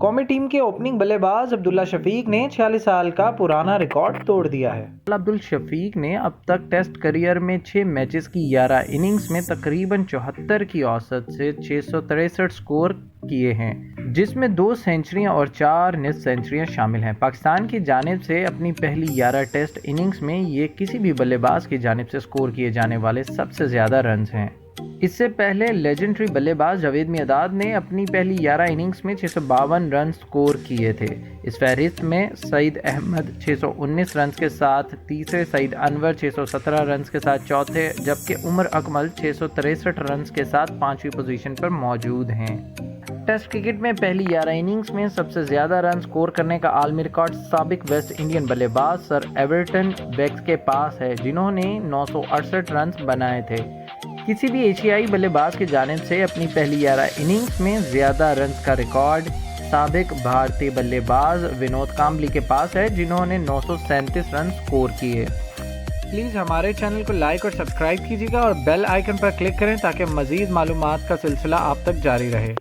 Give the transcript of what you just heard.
قومی ٹیم کے اوپننگ بلے باز عبداللہ شفیق نے 46 سال کا پرانا ریکارڈ توڑ دیا ہے۔ عبداللہ شفیق نے اب تک ٹیسٹ کیریئر میں 6 میچز کی 11 اننگز میں تقریباً 74 کی اوسط سے 663 سکور کیے ہیں، جس میں 2 سنچریاں اور 4 نصف سنچریاں شامل ہیں۔ پاکستان کی جانب سے اپنی پہلی 11 ٹیسٹ اننگز میں یہ کسی بھی بلے باز کی جانب سے سکور کیے جانے والے سب سے زیادہ رنز ہیں۔ اس سے پہلے لیجنڈری بلے باز جاوید میرداد نے اپنی پہلی 11 اننگز میں 652 رن سکور کیے تھے۔ اس فہرست میں سعید احمد 619 رنز کے ساتھ تیسرے، سعید انور 617 رنز کے ساتھ چوتھے، جبکہ عمر اکمل 663 رنز کے ساتھ 5ویں پوزیشن پر موجود ہیں۔ ٹیسٹ کرکٹ میں پہلی 11 اننگز میں سب سے زیادہ رن سکور کرنے کا عالمی ریکارڈ سابق ویسٹ انڈین بلے باز سر ایورٹن بیکس کے پاس ہے، جنہوں نے 968 رنز بنائے تھے۔ کسی بھی ایشیائی بلے باز کی جانب سے اپنی پہلی 11 اننگز میں زیادہ رنز کا ریکارڈ سابق بھارتی بلے باز ونود کامبلی کے پاس ہے، جنہوں نے 937 رن سکور کیے۔ پلیز ہمارے چینل کو لائک اور سبسکرائب کیجیے گا اور بیل آئیکن پر کلک کریں تاکہ مزید معلومات کا سلسلہ آپ تک جاری رہے۔